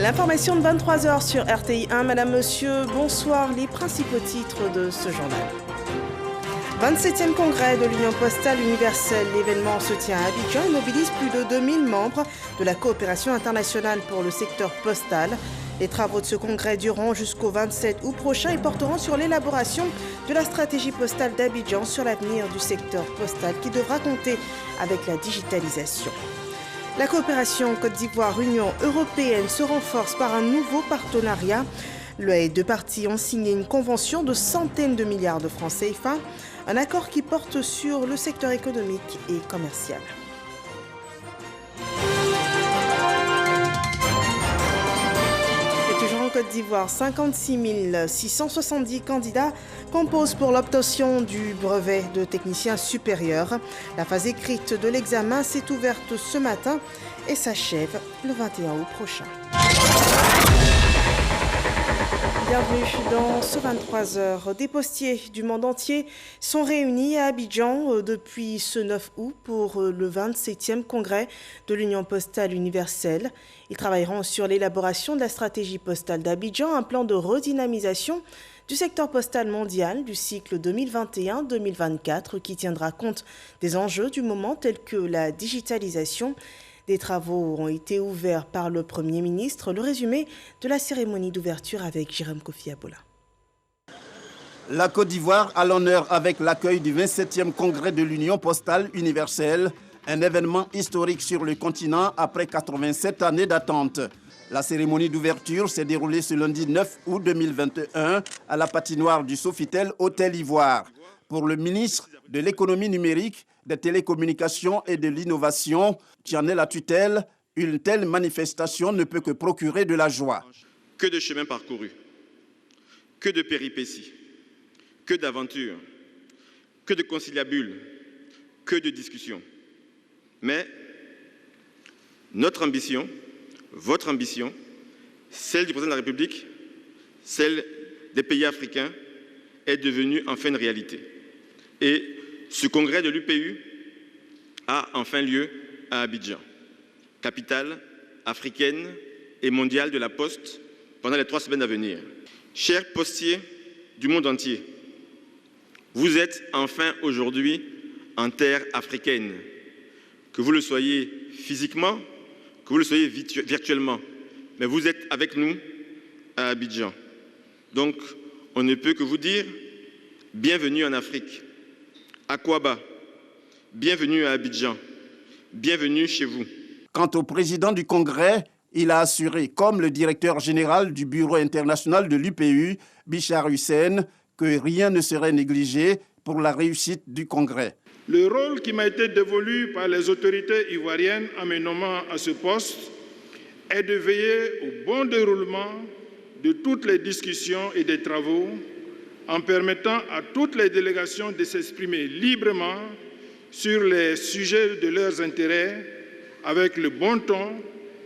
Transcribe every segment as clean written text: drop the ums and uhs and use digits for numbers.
L'information de 23h sur RTI 1. Madame, monsieur, bonsoir. Les principaux titres de ce journal. 27e congrès de l'Union postale universelle. L'événement se tient à Abidjan et mobilise plus de 2000 membres de la coopération internationale pour le secteur postal. Les travaux de ce congrès dureront jusqu'au 27 août prochain et porteront sur l'élaboration de la stratégie postale d'Abidjan sur l'avenir du secteur postal qui devra compter avec la digitalisation. La coopération Côte d'Ivoire-Union européenne se renforce par un nouveau partenariat. Les deux parties ont signé une convention de centaines de milliards de francs CFA, un accord qui porte sur le secteur économique et commercial. En Côte d'Ivoire, 56 670 candidats composent pour l'obtention du brevet de technicien supérieur. La phase écrite de l'examen s'est ouverte ce matin et s'achève le 21 août prochain. Bienvenue dans ce 23h. Des postiers du monde entier sont réunis à Abidjan depuis ce 9 août pour le 27e congrès de l'Union postale universelle. Ils travailleront sur l'élaboration de la stratégie postale d'Abidjan, un plan de redynamisation du secteur postal mondial du cycle 2021-2024 qui tiendra compte des enjeux du moment tels que la digitalisation. Des travaux ont été ouverts par le Premier ministre. Le résumé de la cérémonie d'ouverture avec Jérôme Kofi Abola. La Côte d'Ivoire a l'honneur avec l'accueil du 27e congrès de l'Union postale universelle, un événement historique sur le continent après 87 années d'attente. La cérémonie d'ouverture s'est déroulée ce lundi 9 août 2021 à la patinoire du Sofitel Hôtel Ivoire. Pour le ministre de l'économie numérique, des télécommunications et de l'innovation, qui en est la tutelle, une telle manifestation ne peut que procurer de la joie. Que de chemins parcourus, que de péripéties, que d'aventures, que de conciliabules, que de discussions. Mais notre ambition, votre ambition, celle du président de la République, celle des pays africains, est devenue enfin une réalité. Et ce congrès de l'UPU a enfin lieu à Abidjan, capitale africaine et mondiale de la Poste, pendant les 3 semaines à venir. Chers postiers du monde entier, vous êtes enfin aujourd'hui en terre africaine, que vous le soyez physiquement, que vous le soyez virtuellement, mais vous êtes avec nous à Abidjan. Donc, on ne peut que vous dire bienvenue en Afrique. Akwaba, bienvenue à Abidjan, bienvenue chez vous. Quant au président du Congrès, il a assuré, comme le directeur général du Bureau international de l'UPU, Bichar Hussein, que rien ne serait négligé pour la réussite du Congrès. Le rôle qui m'a été dévolu par les autorités ivoiriennes en me nommant à ce poste est de veiller au bon déroulement de toutes les discussions et des travaux en permettant à toutes les délégations de s'exprimer librement sur les sujets de leurs intérêts avec le bon ton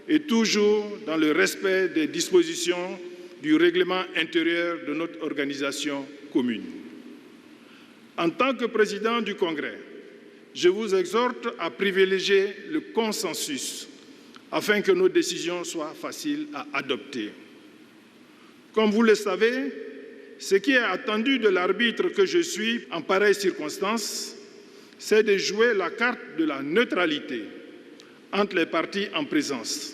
et toujours dans le respect des dispositions du règlement intérieur de notre organisation commune. En tant que président du Congrès, je vous exhorte à privilégier le consensus afin que nos décisions soient faciles à adopter. Comme vous le savez, ce qui est attendu de l'arbitre que je suis en pareille circonstance, c'est de jouer la carte de la neutralité entre les parties en présence,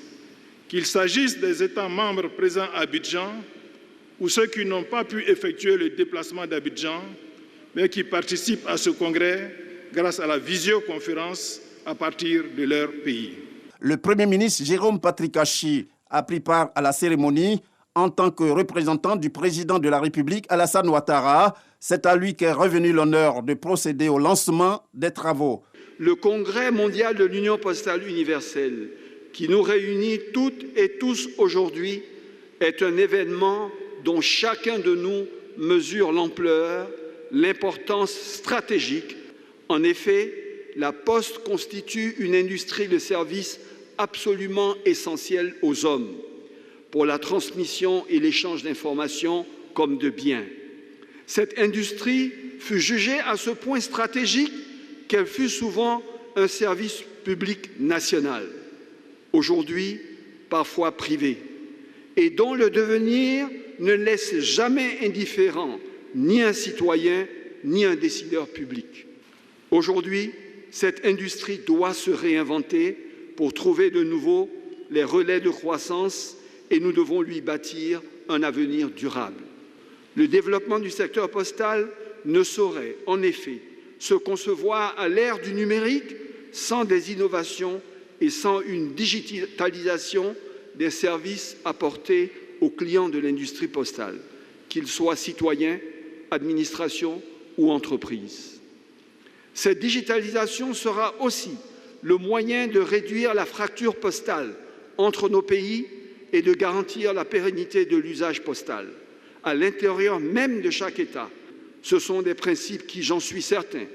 qu'il s'agisse des États membres présents à Abidjan ou ceux qui n'ont pas pu effectuer le déplacement d'Abidjan, mais qui participent à ce congrès grâce à la visioconférence à partir de leur pays. Le Premier ministre Jérôme Patrick-Achi a pris part à la cérémonie en tant que représentant du président de la République, Alassane Ouattara. C'est à lui qu'est revenu l'honneur de procéder au lancement des travaux. Le Congrès mondial de l'Union postale universelle, qui nous réunit toutes et tous aujourd'hui, est un événement dont chacun de nous mesure l'ampleur, l'importance stratégique. En effet, la Poste constitue une industrie de services absolument essentielle aux hommes, pour la transmission et l'échange d'informations comme de biens. Cette industrie fut jugée à ce point stratégique qu'elle fut souvent un service public national, aujourd'hui parfois privé. et dont le devenir ne laisse jamais indifférent ni un citoyen ni un décideur public. Aujourd'hui, cette industrie doit se réinventer pour trouver de nouveau les relais de croissance et nous devons lui bâtir un avenir durable. Le développement du secteur postal ne saurait, en effet, se concevoir à l'ère du numérique sans des innovations et sans une digitalisation des services apportés aux clients de l'industrie postale, qu'ils soient citoyens, administration ou entreprises. Cette digitalisation sera aussi le moyen de réduire la fracture postale entre nos pays et de garantir la pérennité de l'usage postal à l'intérieur même de chaque État. Ce sont des principes qui, j'en suis certain,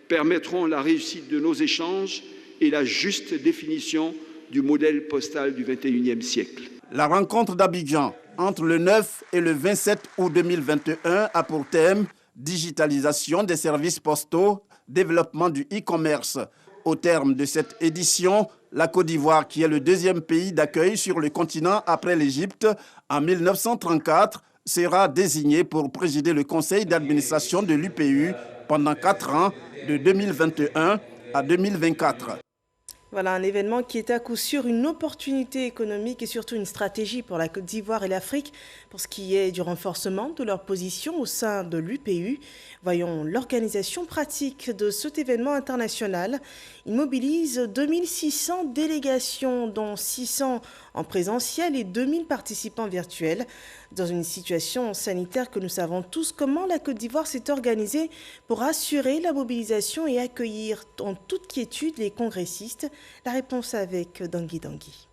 permettront la réussite de nos échanges et la juste définition du modèle postal du XXIe siècle. La rencontre d'Abidjan entre le 9 et le 27 août 2021 a pour thème digitalisation des services postaux, développement du e-commerce. Au terme de cette édition, la Côte d'Ivoire, qui est le deuxième pays d'accueil sur le continent après l'Égypte en 1934, sera désignée pour présider le conseil d'administration de l'UPU pendant 4 ans, de 2021 à 2024. Voilà un événement qui est à coup sûr une opportunité économique et surtout une stratégie pour la Côte d'Ivoire et l'Afrique pour ce qui est du renforcement de leur position au sein de l'UPU. Voyons l'organisation pratique de cet événement international. Il mobilise 2600 délégations, dont 600 en présentiel et 2000 participants virtuels. Dans une situation sanitaire que nous savons tous, comment la Côte d'Ivoire s'est organisée pour assurer la mobilisation et accueillir en toute quiétude les congressistes? La réponse avec Dangui Dangui.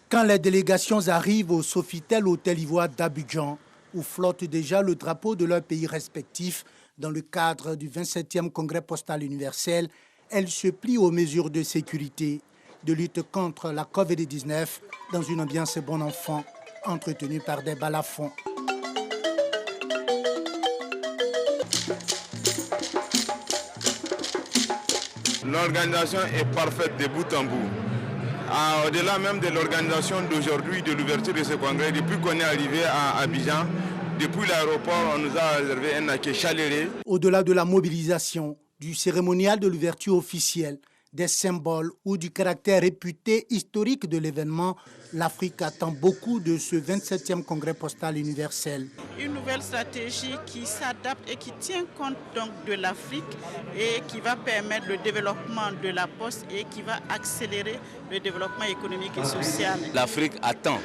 Quand les délégations arrivent au Sofitel Hôtel Ivoire d'Abidjan, où flotte déjà le drapeau de leurs pays respectifs dans le cadre du 27e Congrès postal universel, elles se plient aux mesures de sécurité, de lutte contre la Covid-19 dans une ambiance bon enfant, entretenue par des balafons. L'organisation est parfaite de bout en bout. Au-delà même de l'organisation d'aujourd'hui, de l'ouverture de ce congrès, depuis qu'on est arrivé à Abidjan, depuis l'aéroport, on nous a réservé un accueil chaleureux. Au-delà de la mobilisation, du cérémonial de l'ouverture officielle, des symboles ou du caractère réputé historique de l'événement, l'Afrique attend beaucoup de ce 27e Congrès postal universel. Une nouvelle stratégie qui s'adapte et qui tient compte donc de l'Afrique et qui va permettre le développement de la poste et qui va accélérer le développement économique et social. L'Afrique attend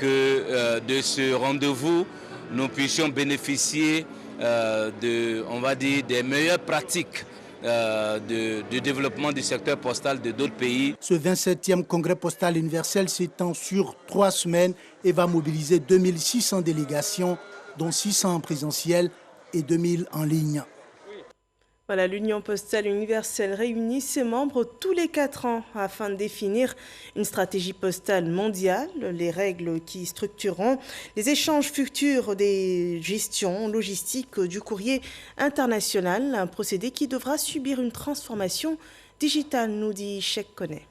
que de ce rendez-vous, nous puissions bénéficier des meilleures pratiques de développement du secteur postal de d'autres pays. Ce 27e Congrès postal universel s'étend sur 3 semaines et va mobiliser 2600 délégations, dont 600 en présentiel et 2000 en ligne. Voilà, l'Union postale universelle réunit ses membres tous les 4 ans afin de définir une stratégie postale mondiale, les règles qui structureront les échanges futurs des gestions logistiques du courrier international, un procédé qui devra subir une transformation digitale, nous dit Cheikh Koné.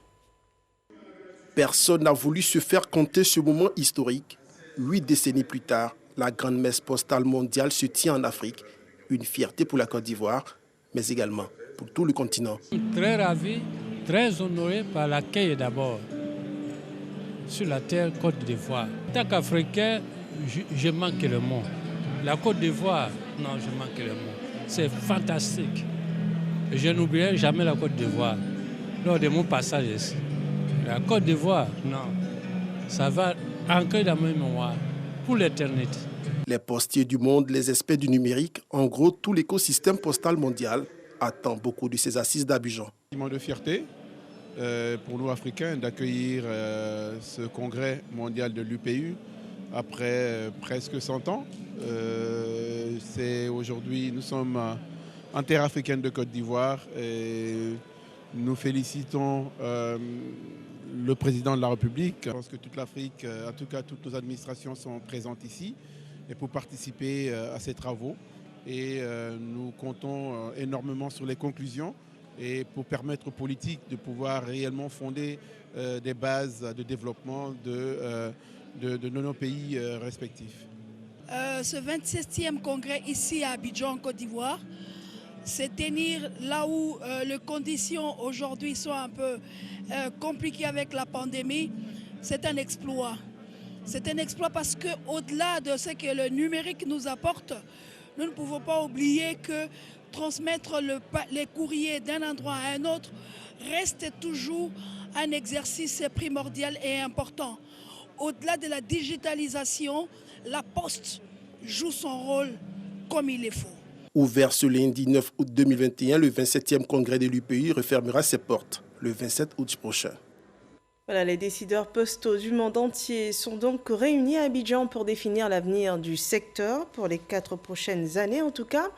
Personne n'a voulu se faire compter ce moment historique. 8 décennies plus tard, la grande messe postale mondiale se tient en Afrique, une fierté pour la Côte d'Ivoire, mais également pour tout le continent. Très ravi, très honoré par l'accueil d'abord sur la terre Côte d'Ivoire. En tant qu'Africain, je manque le mot. La Côte d'Ivoire, non, je manque le mot. C'est fantastique. Je n'oublierai jamais la Côte d'Ivoire lors de mon passage ici. La Côte d'Ivoire, non, ça va ancrer dans ma mémoire pour l'éternité. Les postiers du monde, les experts du numérique, en gros, tout l'écosystème postal mondial attend beaucoup de ces assises d'Abidjan. Un moment de fierté pour nous Africains d'accueillir ce congrès mondial de l'UPU après presque 100 ans. Aujourd'hui, nous sommes en terre africaine de Côte d'Ivoire et nous félicitons le président de la République. Je pense que toute l'Afrique, en tout cas toutes nos administrations sont présentes ici et pour participer à ces travaux. Et nous comptons énormément sur les conclusions et pour permettre aux politiques de pouvoir réellement fonder des bases de développement de nos pays respectifs. Ce 27e congrès ici à Abidjan, en Côte d'Ivoire, c'est tenir là où les conditions aujourd'hui sont un peu compliquées avec la pandémie. C'est un exploit. C'est un exploit parce qu'au-delà de ce que le numérique nous apporte, nous ne pouvons pas oublier que transmettre les courriers d'un endroit à un autre reste toujours un exercice primordial et important. Au-delà de la digitalisation, la poste joue son rôle comme il le faut. Ouvert ce lundi 9 août 2021, le 27e congrès de l'UPI refermera ses portes le 27 août prochain. Voilà, les décideurs postaux du monde entier sont donc réunis à Abidjan pour définir l'avenir du secteur pour les 4 prochaines années en tout cas.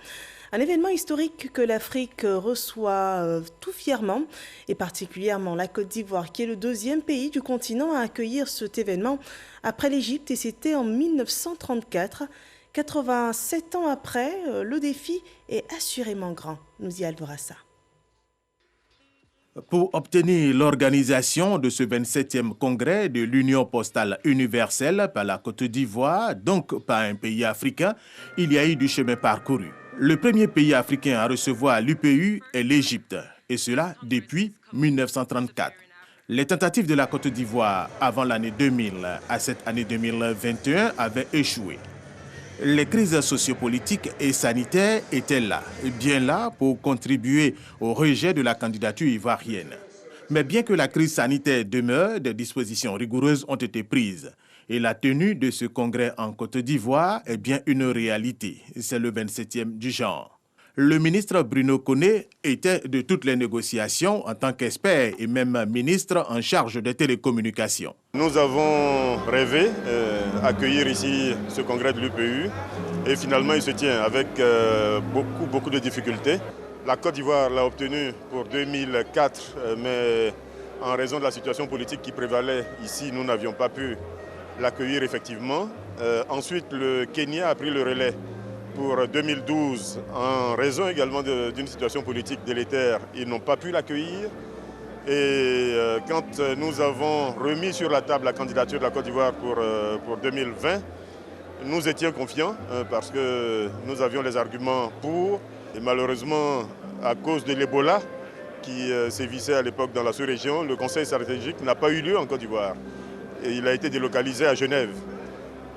Un événement historique que l'Afrique reçoit tout fièrement, et particulièrement la Côte d'Ivoire, qui est le 2e pays du continent à accueillir cet événement après l'Égypte, et c'était en 1934. 87 ans après, le défi est assurément grand. Nous y Alvorassa. Pour obtenir l'organisation de ce 27e congrès de l'Union postale universelle par la Côte d'Ivoire, donc par un pays africain, il y a eu du chemin parcouru. Le premier pays africain à recevoir l'UPU est l'Égypte, et cela depuis 1934. Les tentatives de la Côte d'Ivoire avant l'année 2000 à cette année 2021 avaient échoué. Les crises sociopolitiques et sanitaires étaient là, bien là pour contribuer au rejet de la candidature ivoirienne. Mais bien que la crise sanitaire demeure, des dispositions rigoureuses ont été prises. Et la tenue de ce congrès en Côte d'Ivoire est bien une réalité. C'est le 27e du genre. Le ministre Bruno Koné était de toutes les négociations en tant qu'expert et même ministre en charge des télécommunications. Nous avons rêvé d'accueillir ici ce congrès de l'UPU et finalement il se tient avec beaucoup de difficultés. La Côte d'Ivoire l'a obtenu pour 2004, mais en raison de la situation politique qui prévalait ici, nous n'avions pas pu l'accueillir effectivement. Ensuite, le Kenya a pris le relais pour 2012 en raison également d'une situation politique délétère. Ils n'ont pas pu l'accueillir. Et quand nous avons remis sur la table la candidature de la Côte d'Ivoire pour 2020, nous étions confiants parce que nous avions les arguments pour. Et malheureusement, à cause de l'Ebola qui sévissait à l'époque dans la sous-région, le Conseil stratégique n'a pas eu lieu en Côte d'Ivoire. Et il a été délocalisé à Genève.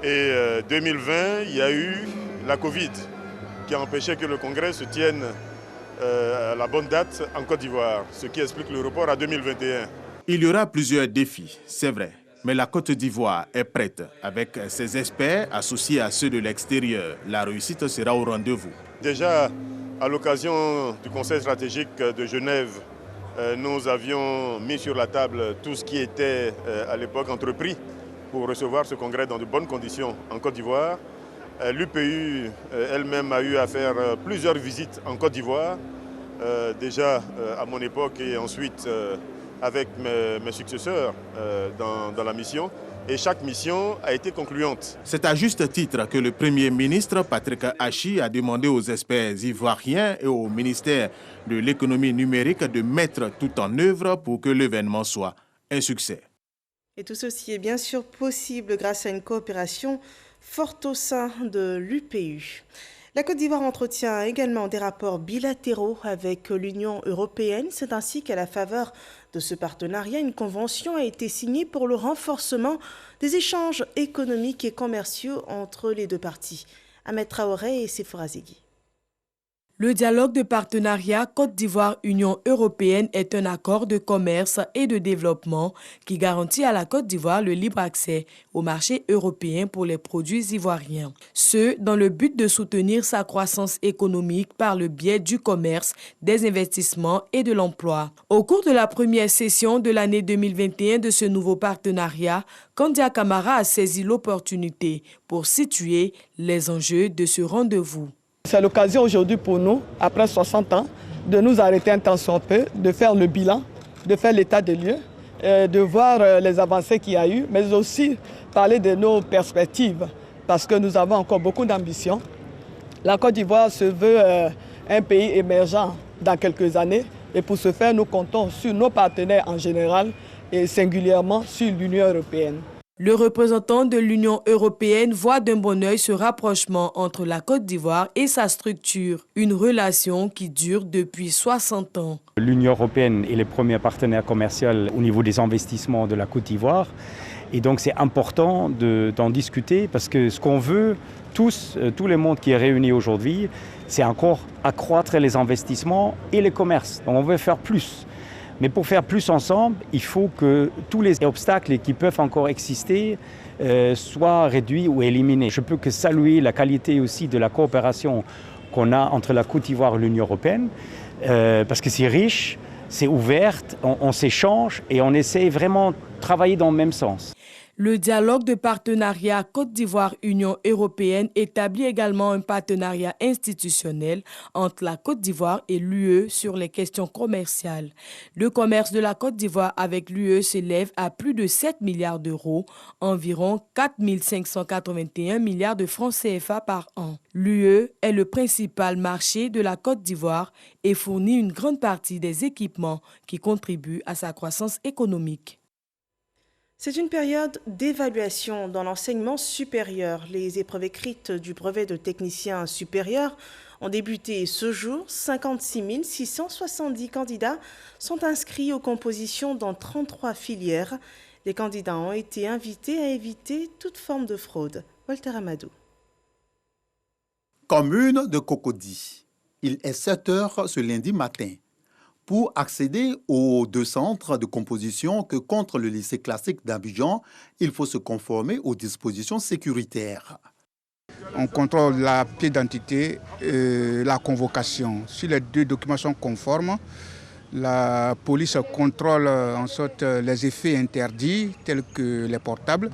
Et 2020, il y a eu la Covid qui a empêché que le congrès se tienne à la bonne date en Côte d'Ivoire, ce qui explique le report à 2021. Il y aura plusieurs défis, c'est vrai, mais la Côte d'Ivoire est prête avec ses experts associés à ceux de l'extérieur. La réussite sera au rendez-vous. Déjà, à l'occasion du Conseil stratégique de Genève, nous avions mis sur la table tout ce qui était à l'époque entrepris pour recevoir ce congrès dans de bonnes conditions en Côte d'Ivoire. L'UPU elle-même a eu à faire plusieurs visites en Côte d'Ivoire, déjà à mon époque et ensuite avec mes successeurs dans la mission. Et chaque mission a été concluante. C'est à juste titre que le Premier ministre Patrick Hachi a demandé aux experts ivoiriens et au ministère de l'économie numérique de mettre tout en œuvre pour que l'événement soit un succès. Et tout ceci est bien sûr possible grâce à une coopération forte au sein de l'UPU. La Côte d'Ivoire entretient également des rapports bilatéraux avec l'Union européenne. C'est ainsi qu'à la faveur de ce partenariat, une convention a été signée pour le renforcement des échanges économiques et commerciaux entre les deux parties. Ahmed Traoré et Sephora Zegui. Le dialogue de partenariat Côte d'Ivoire-Union européenne est un accord de commerce et de développement qui garantit à la Côte d'Ivoire le libre accès au marché européen pour les produits ivoiriens. Ce, dans le but de soutenir sa croissance économique par le biais du commerce, des investissements et de l'emploi. Au cours de la première session de l'année 2021 de ce nouveau partenariat, Kandia Camara a saisi l'opportunité pour situer les enjeux de ce rendez-vous. C'est l'occasion aujourd'hui pour nous, après 60 ans, de nous arrêter un temps soit peu, de faire le bilan, de faire l'état des lieux, de voir les avancées qu'il y a eu, mais aussi parler de nos perspectives, parce que nous avons encore beaucoup d'ambition. La Côte d'Ivoire se veut un pays émergent dans quelques années, Et pour ce faire, nous comptons sur nos partenaires en général et singulièrement sur l'Union européenne. Le représentant de l'Union européenne voit d'un bon œil ce rapprochement entre la Côte d'Ivoire et sa structure, une relation qui dure depuis 60 ans. L'Union européenne est le premier partenaire commercial au niveau des investissements de la Côte d'Ivoire. Et donc c'est important d'en discuter parce que ce qu'on veut, tout le monde qui est réuni aujourd'hui, c'est encore accroître les investissements et le commerce. Donc on veut faire plus. Mais pour faire plus ensemble, il faut que tous les obstacles qui peuvent encore exister soient réduits ou éliminés. Je peux que saluer la qualité aussi de la coopération qu'on a entre la Côte d'Ivoire et l'Union européenne, parce que c'est riche, c'est ouvert, on s'échange et on essaie vraiment de travailler dans le même sens. Le dialogue de partenariat Côte d'Ivoire-Union européenne établit également un partenariat institutionnel entre la Côte d'Ivoire et l'UE sur les questions commerciales. Le commerce de la Côte d'Ivoire avec l'UE s'élève à plus de 7 milliards d'euros, environ 4 581 milliards de francs CFA par an. L'UE est le principal marché de la Côte d'Ivoire et fournit une grande partie des équipements qui contribuent à sa croissance économique. C'est une période d'évaluation dans l'enseignement supérieur. Les épreuves écrites du brevet de technicien supérieur ont débuté ce jour. 56 670 candidats sont inscrits aux compositions dans 33 filières. Les candidats ont été invités à éviter toute forme de fraude. Walter Amadou. Commune de Cocody. Il est 7 heures ce lundi matin. Pour accéder aux 2 centres de composition que compte le lycée classique d'Abidjan, il faut se conformer aux dispositions sécuritaires. On contrôle la pièce d'identité et la convocation. Si les 2 documents sont conformes, la police contrôle en sorte les effets interdits tels que les portables.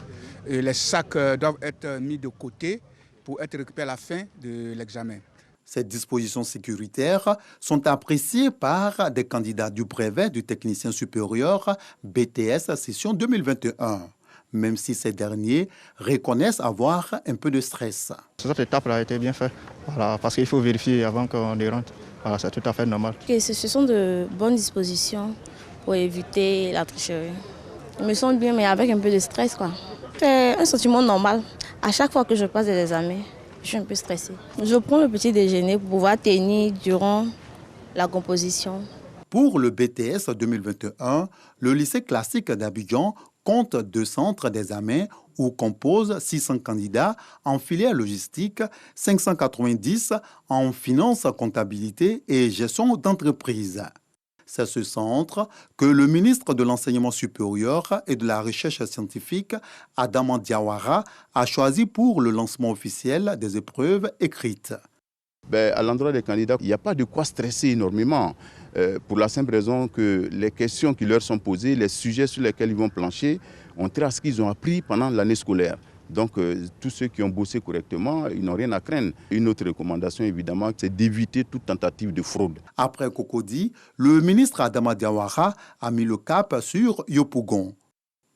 Et les sacs doivent être mis de côté pour être récupérés à la fin de l'examen. Ces dispositions sécuritaires sont appréciées par des candidats du brevet du technicien supérieur BTS session 2021, même si ces derniers reconnaissent avoir un peu de stress. Cette étape a été bien faite, parce qu'il faut vérifier avant qu'on y rentre. C'est tout à fait normal. Ce sont de bonnes dispositions pour éviter la tricherie. Je me sens bien, mais avec un peu de stress, quoi. C'est un sentiment normal. À chaque fois que je passe des examens, je suis un peu stressée. Je prends le petit déjeuner pour pouvoir tenir durant la composition. Pour le BTS 2021, le lycée classique d'Abidjan compte 2 centres d'examen où composent 600 candidats en filière logistique, 590 en finance, comptabilité et gestion d'entreprise. C'est ce centre que le ministre de l'Enseignement supérieur et de la Recherche scientifique, Adama Diawara, a choisi pour le lancement officiel des épreuves écrites. À l'endroit des candidats, il n'y a pas de quoi stresser énormément, pour la simple raison que les questions qui leur sont posées, les sujets sur lesquels ils vont plancher, on trace ce qu'ils ont appris pendant l'année scolaire. Donc, tous ceux qui ont bossé correctement, ils n'ont rien à craindre. Une autre recommandation, évidemment, c'est d'éviter toute tentative de fraude. Après Cocody, le ministre Adama Diawara a mis le cap sur Yopougon.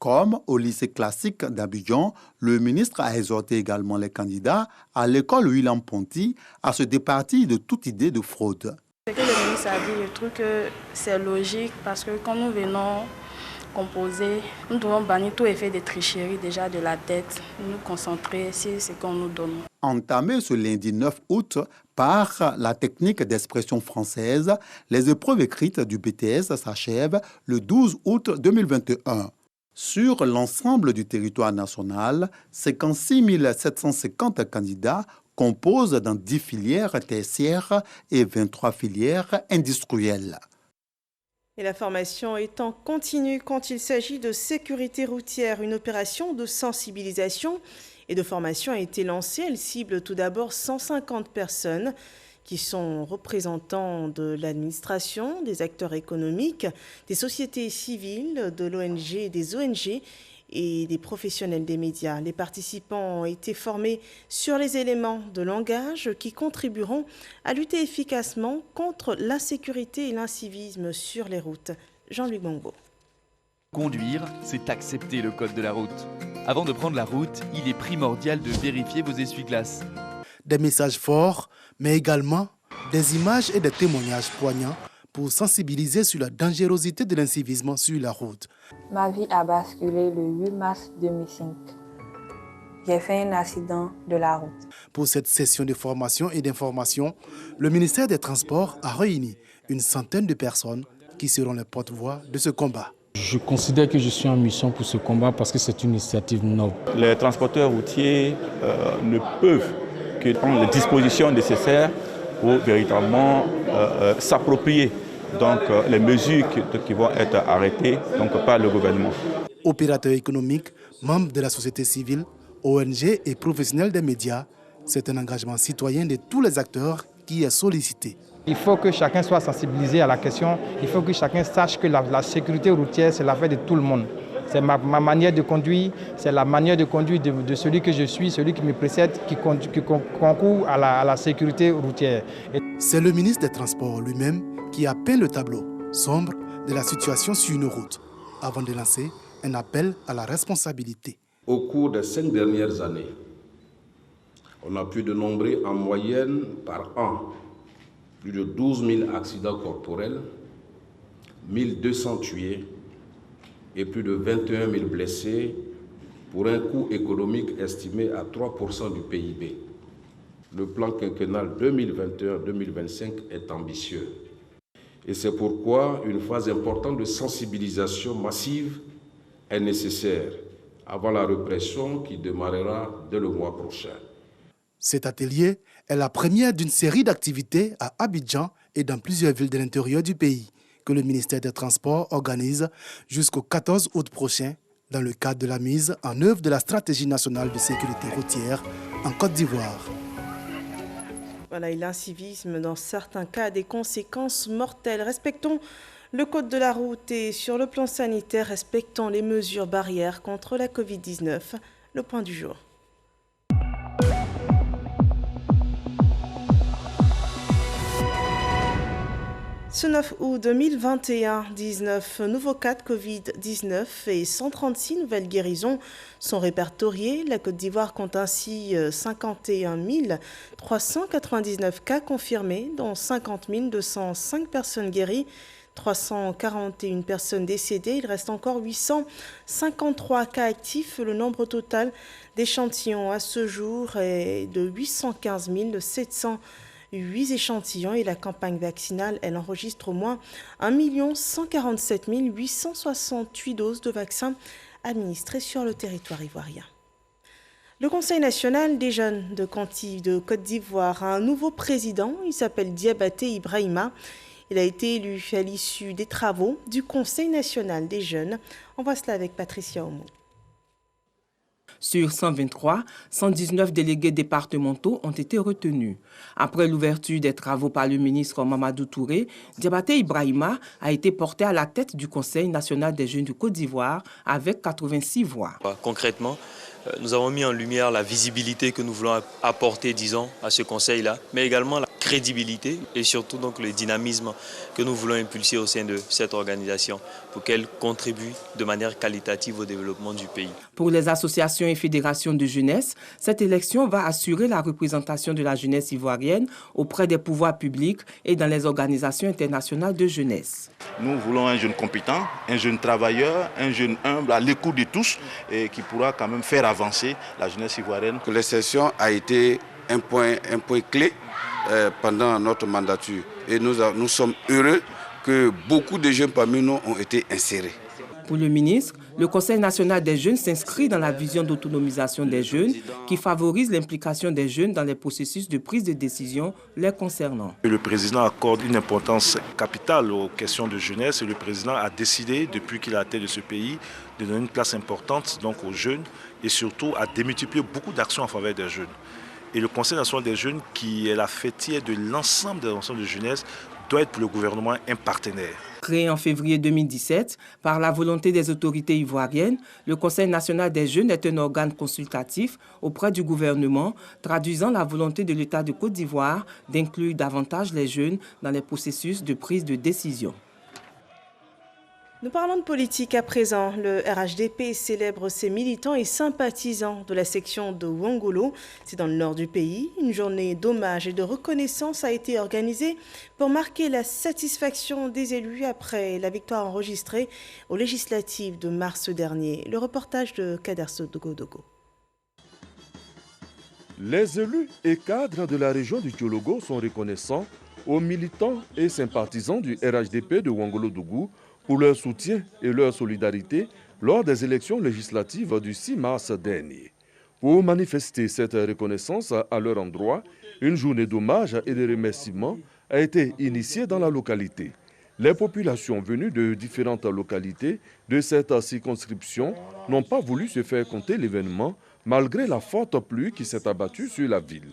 Comme au lycée classique d'Abidjan, le ministre a exhorté également les candidats à l'école William Ponty à se départir de toute idée de fraude. Ce que le ministre a dit, je trouve que c'est logique parce que quand nous venons composer, nous devons bannir tout effet de tricherie déjà de la tête, nous concentrer sur ce qu'on nous donne. Entamé ce lundi 9 août par la technique d'expression française, les épreuves écrites du BTS s'achèvent le 12 août 2021. Sur l'ensemble du territoire national, 56 750 candidats composent dans 10 filières tertiaires et 23 filières industrielles. Et la formation est en continu quand il s'agit de sécurité routière. Une opération de sensibilisation et de formation a été lancée. Elle cible tout d'abord 150 personnes qui sont représentants de l'administration, des acteurs économiques, des sociétés civiles, de l'ONG, des ONG et des professionnels des médias. Les participants ont été formés sur les éléments de langage qui contribueront à lutter efficacement contre l'insécurité et l'incivisme sur les routes. Jean-Luc Bongo. Conduire, c'est accepter le code de la route. Avant de prendre la route, il est primordial de vérifier vos essuie-glaces. Des messages forts, mais également des images et des témoignages poignants pour sensibiliser sur la dangerosité de l'incivisme sur la route. Ma vie a basculé le 8 mars 2005. J'ai fait un accident de la route. Pour cette session de formation et d'information, le ministère des Transports a réuni une centaine de personnes qui seront les porte-voix de ce combat. Je considère que je suis en mission pour ce combat parce que c'est une initiative noble. Les transporteurs routiers ne peuvent que prendre les dispositions nécessaires pour véritablement s'approprier les mesures qui vont être arrêtées par le gouvernement. Opérateurs économiques, membres de la société civile, ONG et professionnels des médias, c'est un engagement citoyen de tous les acteurs qui est sollicité. Il faut que chacun soit sensibilisé à la question. Il faut que chacun sache que la sécurité routière, c'est l'affaire de tout le monde. C'est ma manière de conduire, c'est la manière de conduire de celui que je suis, celui qui me précède, qui concourt à la sécurité routière. C'est le ministre des Transports lui-même qui a peint le tableau sombre de la situation sur une route, avant de lancer un appel à la responsabilité. Au cours des 5 dernières années, on a pu dénombrer en moyenne par an plus de 12 000 accidents corporels, 1 200 tués et plus de 21 000 blessés pour un coût économique estimé à 3% du PIB. Le plan quinquennal 2021-2025 est ambitieux. Et c'est pourquoi une phase importante de sensibilisation massive est nécessaire avant la répression qui démarrera dès le mois prochain. Cet atelier est la première d'une série d'activités à Abidjan et dans plusieurs villes de l'intérieur du pays que le ministère des Transports organise jusqu'au 14 août prochain dans le cadre de la mise en œuvre de la stratégie nationale de sécurité routière en Côte d'Ivoire. Voilà, et l'incivisme, dans certains cas, a des conséquences mortelles. Respectons le code de la route et sur le plan sanitaire, respectons les mesures barrières contre la Covid-19. Le point du jour. Ce 9 août 2021, 19 nouveaux cas de Covid-19 et 136 nouvelles guérisons sont répertoriées. La Côte d'Ivoire compte ainsi 51 399 cas confirmés, dont 50 205 personnes guéries, 341 personnes décédées. Il reste encore 853 cas actifs. Le nombre total d'échantillons à ce jour est de 815 708 échantillons et la campagne vaccinale, elle enregistre au moins 1 147 868 doses de vaccins administrées sur le territoire ivoirien. Le Conseil national des jeunes de Côte d'Ivoire a un nouveau président, il s'appelle Diabaté Ibrahima. Il a été élu à l'issue des travaux du Conseil national des jeunes. On voit cela avec Patricia Omo. Sur 123, 119 délégués départementaux ont été retenus. Après l'ouverture des travaux par le ministre Mamadou Touré, Diabaté Ibrahima a été porté à la tête du Conseil national des jeunes de Côte d'Ivoire avec 86 voix. Concrètement, nous avons mis en lumière la visibilité que nous voulons apporter, disons, à ce conseil-là, mais également la crédibilité et surtout donc le dynamisme que nous voulons impulser au sein de cette organisation pour qu'elle contribue de manière qualitative au développement du pays. Pour les associations et fédérations de jeunesse, cette élection va assurer la représentation de la jeunesse ivoirienne auprès des pouvoirs publics et dans les organisations internationales de jeunesse. Nous voulons un jeune compétent, un jeune travailleur, un jeune humble à l'écoute de tous et qui pourra quand même faire avancer la jeunesse ivoirienne. La session a été un point clé pendant notre mandature et nous sommes heureux que beaucoup de jeunes parmi nous ont été insérés. Pour le ministre, le Conseil national des jeunes s'inscrit dans la vision d'autonomisation des jeunes qui favorise l'implication des jeunes dans les processus de prise de décision les concernant. Le président accorde une importance capitale aux questions de jeunesse et le président a décidé, depuis qu'il est à la tête de ce pays, de donner une place importante donc, aux jeunes et surtout à démultiplier beaucoup d'actions en faveur des jeunes. Et le Conseil national des jeunes, qui est la fêtière de l'ensemble des organisations de jeunesse, doit être pour le gouvernement un partenaire. Créé en février 2017 par la volonté des autorités ivoiriennes, le Conseil national des jeunes est un organe consultatif auprès du gouvernement, traduisant la volonté de l'État de Côte d'Ivoire d'inclure davantage les jeunes dans les processus de prise de décision. Nous parlons de politique à présent. Le RHDP célèbre ses militants et sympathisants de la section de Wangolo. C'est dans le nord du pays. Une journée d'hommage et de reconnaissance a été organisée pour marquer la satisfaction des élus après la victoire enregistrée aux législatives de mars dernier. Le reportage de Kader Dogo. Les élus et cadres de la région du Tchologo sont reconnaissants aux militants et sympathisants du RHDP de Wangolo-Dougou pour leur soutien et leur solidarité lors des élections législatives du 6 mars dernier. Pour manifester cette reconnaissance à leur endroit, une journée d'hommage et de remerciements a été initiée dans la localité. Les populations venues de différentes localités de cette circonscription n'ont pas voulu se faire compter l'événement malgré la forte pluie qui s'est abattue sur la ville.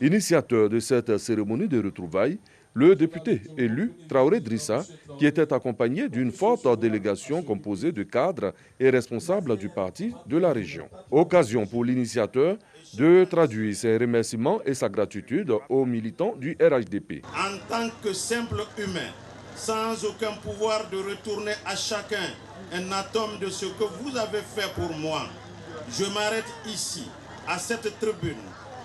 Initiateur de cette cérémonie de retrouvailles, le député élu Traoré Drissa, qui était accompagné d'une forte délégation composée de cadres et responsables du parti de la région. Occasion pour l'initiateur de traduire ses remerciements et sa gratitude aux militants du RHDP. En tant que simple humain, sans aucun pouvoir de retourner à chacun un atome de ce que vous avez fait pour moi, je m'arrête ici, à cette tribune,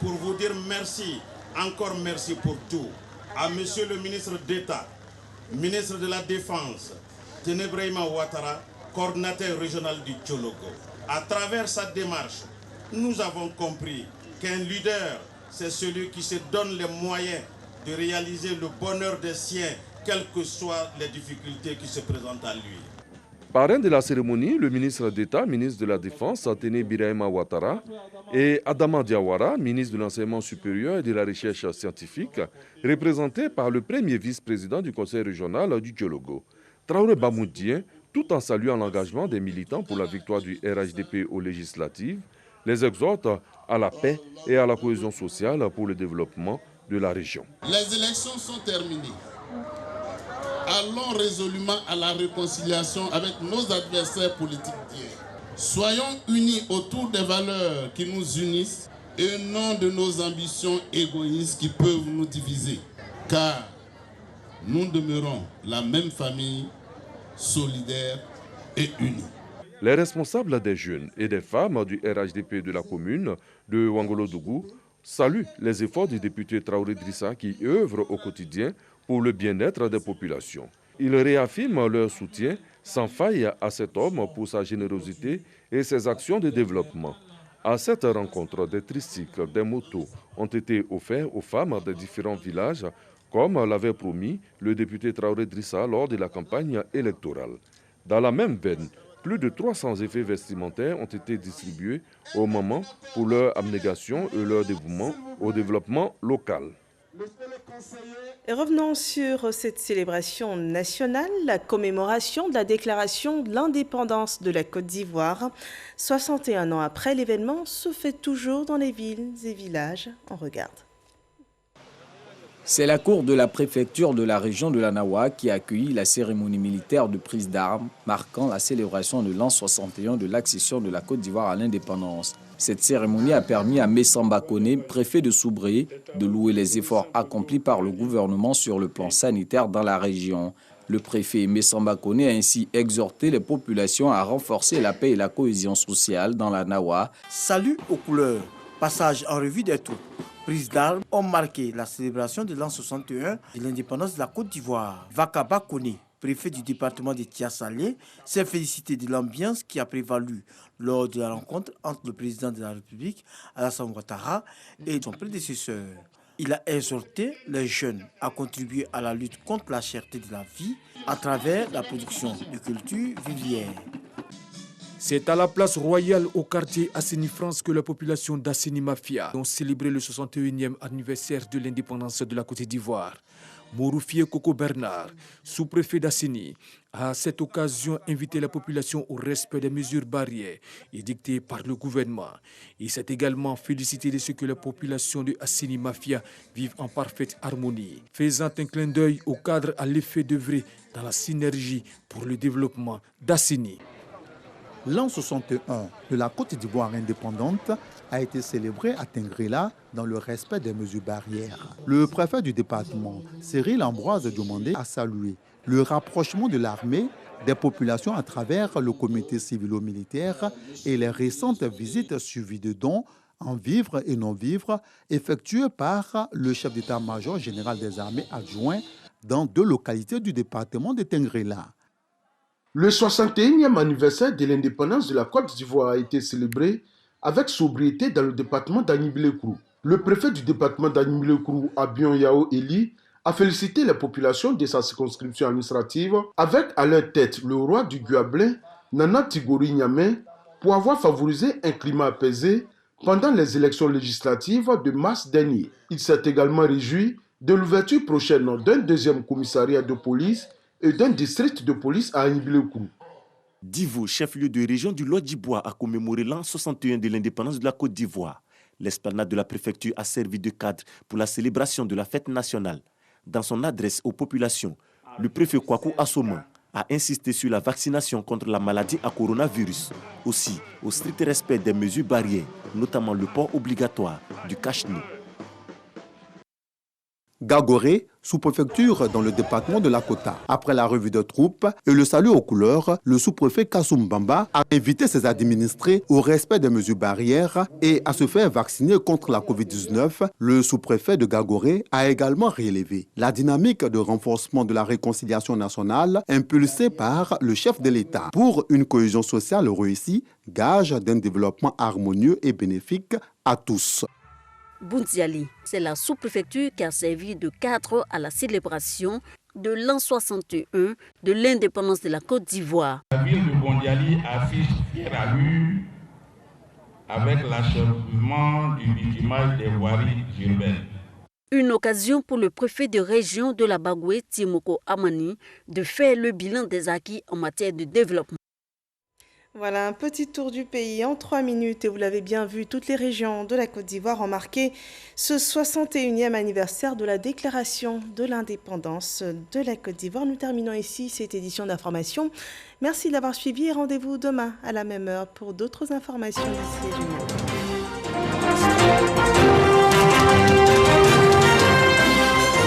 pour vous dire merci, encore merci pour tout. À Monsieur le ministre d'État, ministre de la Défense, Ténébraïma Ouattara, coordinateur régional du Tchologo. À travers sa démarche, nous avons compris qu'un leader, c'est celui qui se donne les moyens de réaliser le bonheur des siens, quelles que soient les difficultés qui se présentent à lui. Parrain de la cérémonie, le ministre d'État, ministre de la Défense, Ténébraïma Ouattara, et Adama Diawara, ministre de l'Enseignement supérieur et de la Recherche scientifique, représenté par le premier vice-président du Conseil régional du Tchologo. Traoré Bamoudien, tout en saluant l'engagement des militants pour la victoire du RHDP aux législatives, les exhorte à la paix et à la cohésion sociale pour le développement de la région. Les élections sont terminées. Allons résolument à la réconciliation avec nos adversaires politiques d'hier. Soyons unis autour des valeurs qui nous unissent et non de nos ambitions égoïstes qui peuvent nous diviser. Car nous demeurons la même famille, solidaire et unie. Les responsables des jeunes et des femmes du RHDP de la commune de Wangolo-Dougou saluent les efforts du député Traoré Drissa qui œuvre au quotidien pour le bien-être des populations. Ils réaffirment leur soutien sans faille à cet homme pour sa générosité et ses actions de développement. À cette rencontre, des tricycles, des motos ont été offerts aux femmes des différents villages, comme l'avait promis le député Traoré Drissa lors de la campagne électorale. Dans la même veine, plus de 300 effets vestimentaires ont été distribués au moment pour leur abnégation et leur dévouement au développement local. Et revenons sur cette célébration nationale, la commémoration de la déclaration de l'indépendance de la Côte d'Ivoire. 61 ans après, l'événement se fait toujours dans les villes et villages. On regarde. C'est la cour de la préfecture de la région de la Nawa qui a accueilli la cérémonie militaire de prise d'armes, marquant la célébration de l'an 61 de l'accession de la Côte d'Ivoire à l'indépendance. Cette cérémonie a permis à Messamba Koné, préfet de Soubré, de louer les efforts accomplis par le gouvernement sur le plan sanitaire dans la région. Le préfet Messamba Koné a ainsi exhorté les populations à renforcer la paix et la cohésion sociale dans la Nawa. Salut aux couleurs, passage en revue des troupes. Prises d'armes ont marqué la célébration de l'an 61 de l'indépendance de la Côte d'Ivoire. Vakaba Koné, préfet du département de Tia-Salé, s'est félicité de l'ambiance qui a prévalu lors de la rencontre entre le président de la République, Alassane Ouattara, et son prédécesseur. Il a exhorté les jeunes à contribuer à la lutte contre la cherté de la vie à travers la production de cultures vivrières. C'est à la place royale au quartier Asseni France que la population d'Asseni Mafia ont célébré le 61e anniversaire de l'indépendance de la Côte d'Ivoire. Mouroufie Coco Bernard, sous-préfet d'Asseni, a à cette occasion invité la population au respect des mesures barrières édictées par le gouvernement. Il s'est également félicité de ce que la population de Asseni Mafia vive en parfaite harmonie, faisant un clin d'œil au cadre à l'effet d'œuvrer dans la synergie pour le développement d'Asseni. L'an 61 de la Côte d'Ivoire indépendante a été célébré à Tingrela dans le respect des mesures barrières. Le préfet du département, Cyril Ambroise Diomandé, a salué le rapprochement de l'armée des populations à travers le comité civilo-militaire et les récentes visites suivies de dons en vivres et non-vivres effectuées par le chef d'état-major général des armées adjoint dans 2 localités du département de Tengrela. Le 61e anniversaire de l'indépendance de la Côte d'Ivoire a été célébré avec sobriété dans le département d'Agnibilé-Kourou. Le préfet du département d'Agnibilé-Kourou, Abion Yao Eli, a félicité les populations de sa circonscription administrative avec à leur tête le roi du Guablin, Nana Tigori Niamey, pour avoir favorisé un climat apaisé pendant les élections législatives de mars dernier. Il s'est également réjoui de l'ouverture prochaine d'un 2e commissariat de police et d'un district de police à Agnibilé-Kourou. Divo, chef-lieu de région du Lodjibois, a commémoré l'an 61 de l'indépendance de la Côte d'Ivoire. L'esplanade de la préfecture a servi de cadre pour la célébration de la fête nationale. Dans son adresse aux populations, le préfet Kwaku Assoman a insisté sur la vaccination contre la maladie à coronavirus, aussi au strict respect des mesures barrières, notamment le port obligatoire du cache-nez. Gagoré, sous-préfecture dans le département de la Kota. Après la revue de troupes et le salut aux couleurs, le sous-préfet Kassoum Bamba a invité ses administrés au respect des mesures barrières et à se faire vacciner contre la Covid-19. Le sous-préfet de Gagoré a également relevé la dynamique de renforcement de la réconciliation nationale impulsée par le chef de l'État pour une cohésion sociale réussie, gage d'un développement harmonieux et bénéfique à tous. Boundiali, c'est la sous-préfecture qui a servi de cadre à la célébration de l'an 61 de l'indépendance de la Côte d'Ivoire. La ville de Boundiali affiche fière allure avec l'achèvement du bitumage des voiries urbaines. Une occasion pour le préfet de région de la Bagoué, Timoko Amani, de faire le bilan des acquis en matière de développement. Voilà, un petit tour du pays en 3 minutes et vous l'avez bien vu, toutes les régions de la Côte d'Ivoire ont marqué ce 61e anniversaire de la déclaration de l'indépendance de la Côte d'Ivoire. Nous terminons ici cette édition d'information. Merci d'avoir suivi et rendez-vous demain à la même heure pour d'autres informations d'ici et du monde.